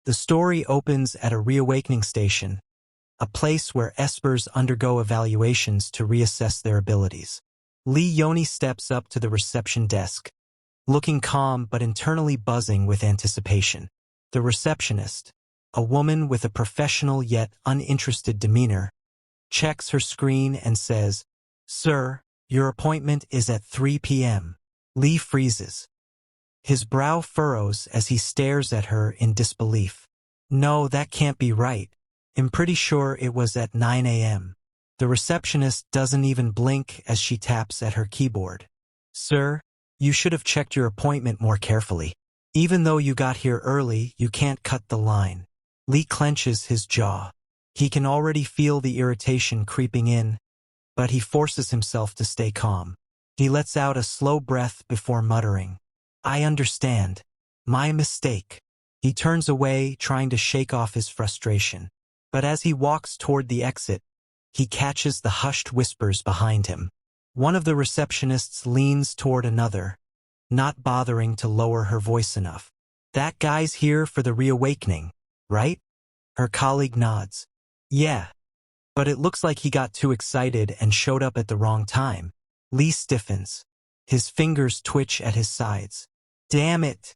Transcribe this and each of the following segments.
The story opens at a reawakening station, a place where espers undergo evaluations to reassess their abilities. Lee Yoni steps up to the reception desk, looking calm but internally buzzing with anticipation. The receptionist, a woman with a professional yet uninterested demeanor, checks her screen and says, "Sir, your appointment is at 3 p.m. Lee freezes. His brow furrows as he stares at her in disbelief. "No, that can't be right. I'm pretty sure it was at 9 a.m. The receptionist doesn't even blink as she taps at her keyboard. "Sir, you should have checked your appointment more carefully. Even though you got here early, you can't cut the line." Lee clenches his jaw. He can already feel the irritation creeping in, but he forces himself to stay calm. He lets out a slow breath before muttering, "I understand. My mistake." He turns away, trying to shake off his frustration. But as he walks toward the exit, he catches the hushed whispers behind him. One of the receptionists leans toward another, not bothering to lower her voice enough. "That guy's here for the reawakening, right?" Her colleague nods. "Yeah, but it looks like he got too excited and showed up at the wrong time." Lee stiffens. His fingers twitch at his sides. "Damn it!"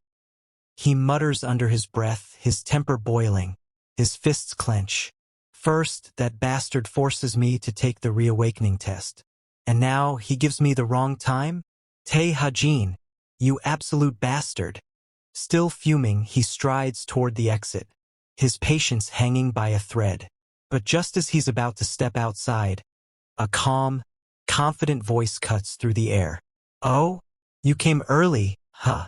He mutters under his breath, his temper boiling, his fists clench. "First, that bastard forces me to take the reawakening test. And now he gives me the wrong time? Tae Ha-jin, you absolute bastard." Still fuming, he strides toward the exit, his patience hanging by a thread. But just as he's about to step outside, a calm, confident voice cuts through the air. "Oh? You came early, huh?"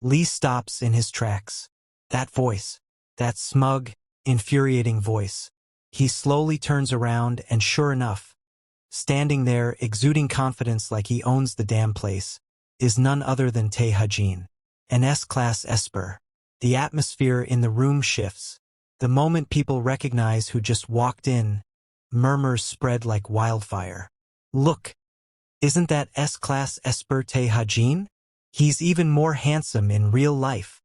Lee stops in his tracks. That voice, that smug, infuriating voice. He slowly turns around and sure enough, standing there exuding confidence like he owns the damn place, is none other than Tae Ha-jin, an S-class esper. The atmosphere in the room shifts. The moment people recognize who just walked in, murmurs spread like wildfire. "Look, isn't that S-class esper Tae Ha-jin? He's even more handsome in real life.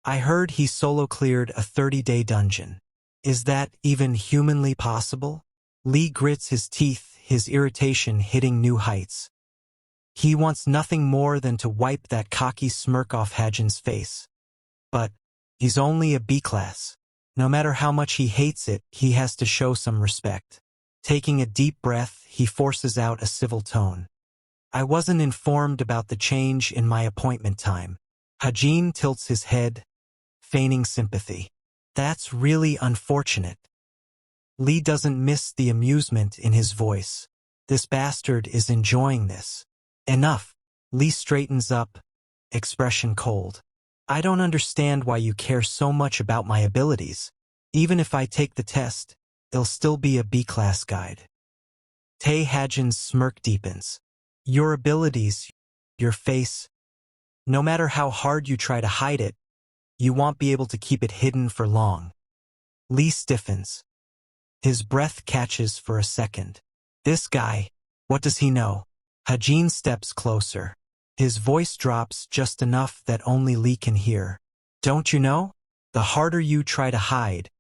I heard he solo cleared a 30-day dungeon. Is that even humanly possible?" Lee grits his teeth, his irritation hitting new heights. He wants nothing more than to wipe that cocky smirk off Ha-jin's face. But he's only a B-class. No matter how much he hates it, he has to show some respect. Taking a deep breath, he forces out a civil tone. "I wasn't informed about the change in my appointment time." Ha-jin tilts his head, feigning sympathy. "That's really unfortunate." Lee doesn't miss the amusement in his voice. This bastard is enjoying this. "Enough." Lee straightens up, expression cold. "I don't understand why you care so much about my abilities. Even if I take the test, it'll still be a B-class guide." Tae Ha-jin's smirk deepens. "Your abilities, your face, no matter how hard you try to hide it, you won't be able to keep it hidden for long." Lee stiffens. His breath catches for a second. This guy, what does he know? Ha-jin steps closer. His voice drops just enough that only Lee can hear. "Don't you know? The harder you try to hide,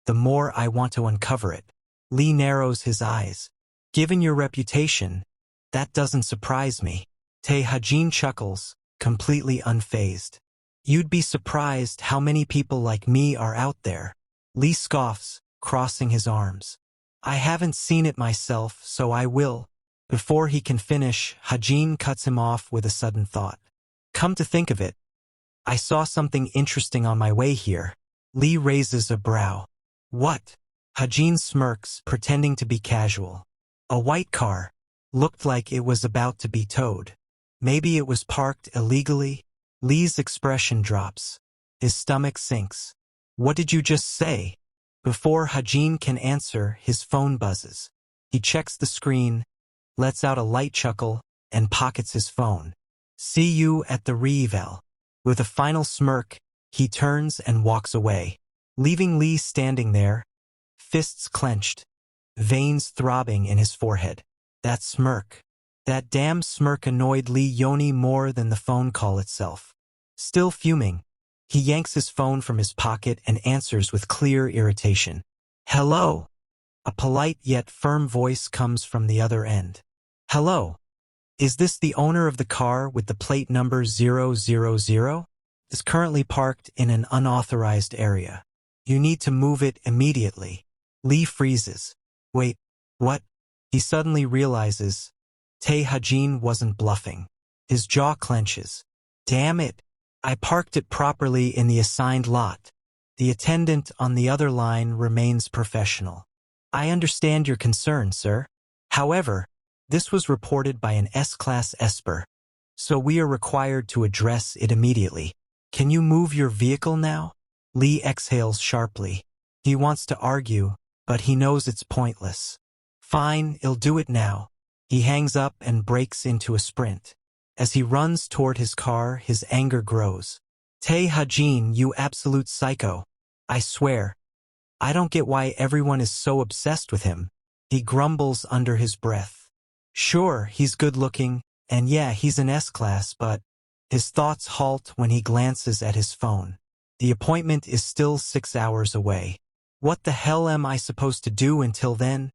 the more I want to uncover it." Lee narrows his eyes. "Given your reputation, that doesn't surprise me." Tae Ha-jin chuckles, completely unfazed. "You'd be surprised how many people like me are out there." Lee scoffs, crossing his arms. "I haven't seen it myself, so I will." Before he can finish, Ha-jin cuts him off with a sudden thought. "Come to think of it, I saw something interesting on my way here." Lee raises a brow. "What?" Ha-jin smirks, pretending to be casual. "A white car. Looked like it was about to be towed. Maybe it was parked illegally." Lee's expression drops. His stomach sinks. "What did you just say?" Before Ha-jin can answer, his phone buzzes. He checks the screen, lets out a light chuckle, and pockets his phone. "See you at the re-eval." With a final smirk, he turns and walks away, leaving Lee standing there, fists clenched, veins throbbing in his forehead. That smirk. That damn smirk annoyed Lee Yoni more than the phone call itself. Still fuming, He yanks his phone from his pocket and answers with clear irritation. Hello? A polite yet firm voice comes from the other end. Hello? Is this the owner of the car with the plate number 000? Is currently parked in an unauthorized area. You need to move it immediately. Lee freezes. Wait, what? He suddenly realizes Tae Ha-jin wasn't bluffing. His jaw clenches. Damn it! I parked it properly in the assigned lot. The attendant on the other line remains professional. I understand your concern, sir. However, this was reported by an S-Class Esper, so we are required to address it immediately. Can you move your vehicle now? Lee exhales sharply. He wants to argue, but he knows it's pointless. Fine, I'll do it now. He hangs up and breaks into a sprint. As he runs toward his car, his anger grows. Tae Ha-jin, you absolute psycho. I swear. I don't get why everyone is so obsessed with him. He grumbles under his breath. Sure, he's good-looking, and yeah, he's an S-Class, but his thoughts halt when he glances at his phone. The appointment is still 6 hours away. What the hell am I supposed to do until then?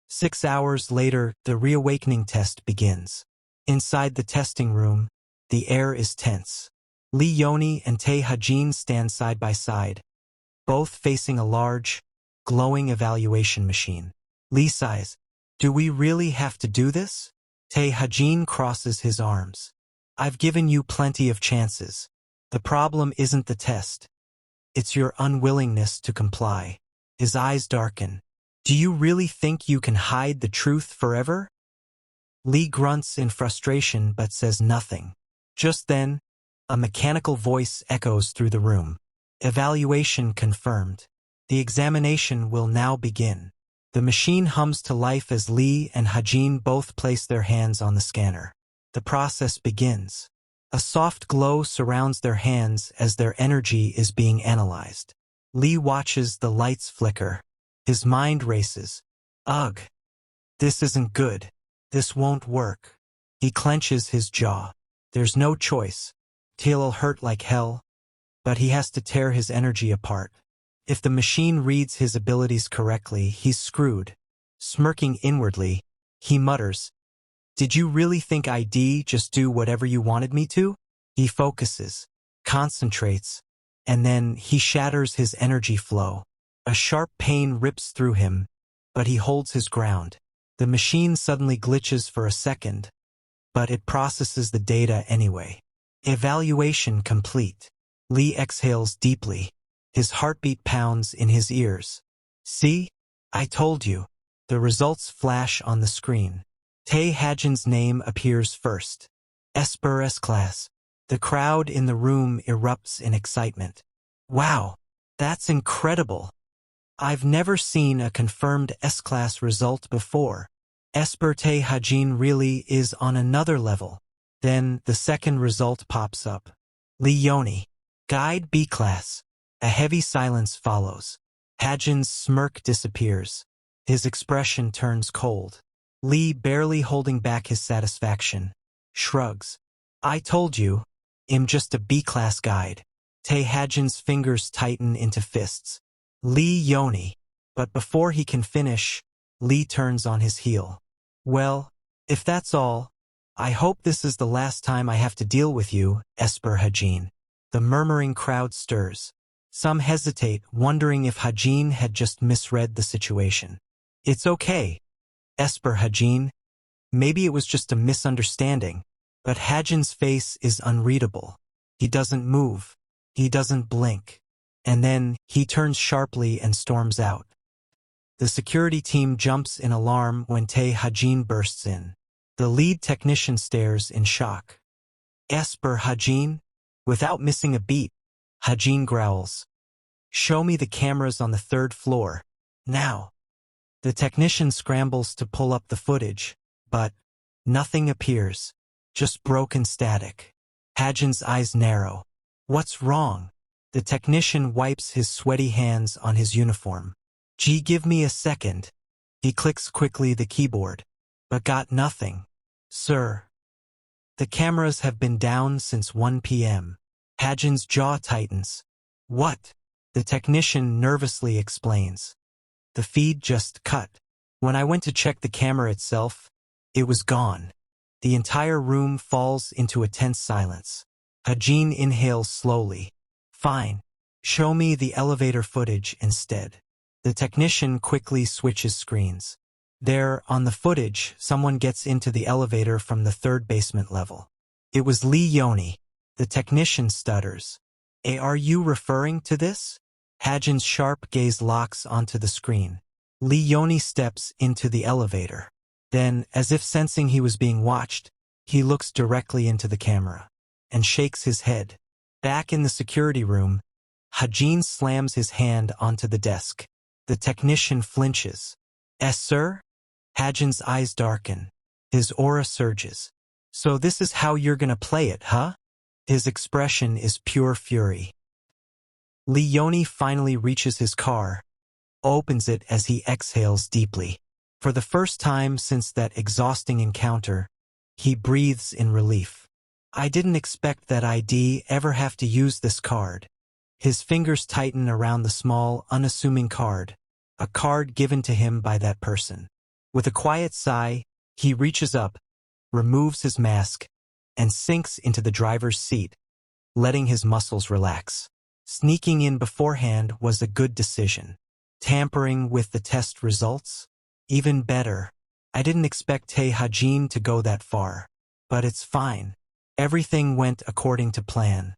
6 hours later, the reawakening test begins. Inside the testing room, the air is tense. Lee Yaoi and Tae Ha-jin stand side by side, both facing a large, glowing evaluation machine. Lee sighs. Do we really have to do this? Tae Ha-jin crosses his arms. I've given you plenty of chances. The problem isn't the test. It's your unwillingness to comply. His eyes darken. Do you really think you can hide the truth forever? Lee grunts in frustration but says nothing. Just then, a mechanical voice echoes through the room. Evaluation confirmed. The examination will now begin. The machine hums to life as Lee and Ha-jin both place their hands on the scanner. The process begins. A soft glow surrounds their hands as their energy is being analyzed. Lee watches the lights flicker. His mind races. Ugh. This isn't good. This won't work. He clenches his jaw. There's no choice. He'll hurt like hell, but he has to tear his energy apart. If the machine reads his abilities correctly, he's screwed. Smirking inwardly, he mutters, Did you really think I'd just do whatever you wanted me to? He focuses, concentrates, and then he shatters his energy flow. A sharp pain rips through him, but he holds his ground. The machine suddenly glitches for a second, but it processes the data anyway. Evaluation complete. Lee exhales deeply. His heartbeat pounds in his ears. See? I told you. The results flash on the screen. Tae Ha-jin's name appears first. Esper S-Class. The crowd in the room erupts in excitement. Wow, that's incredible. I've never seen a confirmed S-Class result before. Esper Tae Ha-jin really is on another level. Then the second result pops up. Lee Yaoi. Guide B-Class. A heavy silence follows. Ha-jin's smirk disappears. His expression turns cold. Lee, barely holding back his satisfaction, shrugs. I told you, I'm just a B-Class guide. Tae Ha-jin's fingers tighten into fists. Lee Yaoi. But before he can finish, Lee turns on his heel. Well, if that's all, I hope this is the last time I have to deal with you, Esper Ha-jin. The murmuring crowd stirs. Some hesitate, wondering if Ha-jin had just misread the situation. It's okay, Esper Ha-jin. Maybe it was just a misunderstanding, but Ha-jin's face is unreadable. He doesn't move. He doesn't blink. And then he turns sharply and storms out. The security team jumps in alarm when Tae Ha-jin bursts in. The lead technician stares in shock. Esper Ha-jin? Without missing a beat, Ha-jin growls. Show me the cameras on the 3rd floor. Now. The technician scrambles to pull up the footage, but nothing appears. Just broken static. Ha-jin's eyes narrow. What's wrong? The technician wipes his sweaty hands on his uniform. Gee, give me a second. He clicks quickly the keyboard, but got nothing. Sir. The cameras have been down since 1 p.m. Hajin's jaw tightens. What? The technician nervously explains. The feed just cut. When I went to check the camera itself, it was gone. The entire room falls into a tense silence. Hajin inhales slowly. Fine. Show me the elevator footage instead. The technician quickly switches screens. There, on the footage, someone gets into the elevator from the third basement level. It was Lee Yaoi. The technician stutters. Are you referring to this? Hajin's sharp gaze locks onto the screen. Lee Yaoi steps into the elevator. Then, as if sensing he was being watched, he looks directly into the camera and shakes his head. Back in the security room, Hajin slams his hand onto the desk. The technician flinches. Sir? Hajin's eyes darken. His aura surges. So this is how you're gonna play it, huh? His expression is pure fury. Lee Yaoi finally reaches his car, opens it as he exhales deeply. For the first time since that exhausting encounter, he breathes in relief. I didn't expect that I'd ever have to use this card. His fingers tighten around the small, unassuming card, a card given to him by that person. With a quiet sigh, he reaches up, removes his mask, and sinks into the driver's seat, letting his muscles relax. Sneaking in beforehand was a good decision. Tampering with the test results? Even better. I didn't expect Hajin to go that far. But it's fine. Everything went according to plan.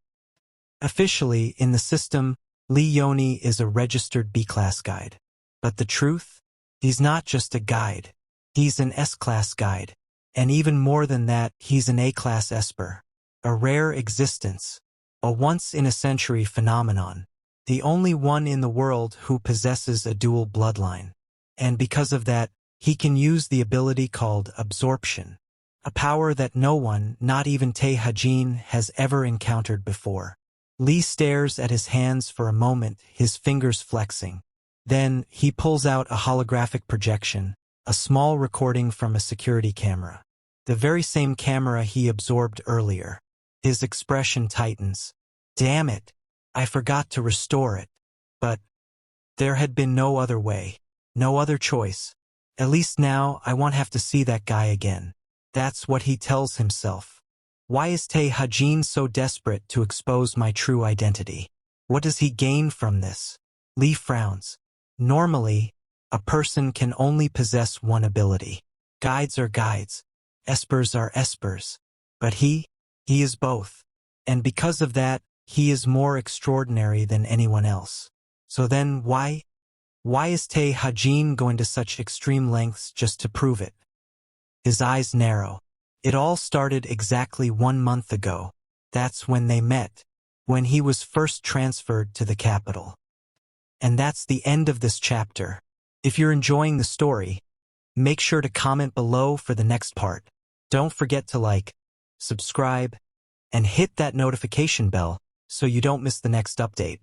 Officially, in the system, Lee Yaoi is a registered B-class guide. But the truth? He's not just a guide. He's an S-class guide. And even more than that, he's an A-class Esper. A rare existence. A once-in-a-century phenomenon. The only one in the world who possesses a dual bloodline. And because of that, he can use the ability called absorption. A power that no one, not even Hajin, has ever encountered before. Lee stares at his hands for a moment, his fingers flexing. Then, he pulls out a holographic projection, a small recording from a security camera. The very same camera he absorbed earlier. His expression tightens. Damn it! I forgot to restore it. But there had been no other way. No other choice. At least now, I won't have to see that guy again. That's what he tells himself. Why is Hajin so desperate to expose my true identity? What does he gain from this? Lee frowns. Normally, a person can only possess one ability. Guides are guides. Espers are espers. But he is both. And because of that, he is more extraordinary than anyone else. So then why? Why is Hajin going to such extreme lengths just to prove it? His eyes narrow. It all started exactly 1 month ago. That's when they met. When he was first transferred to the capital. And that's the end of this chapter. If you're enjoying the story, make sure to comment below for the next part. Don't forget to like, subscribe, and hit that notification bell so you don't miss the next update.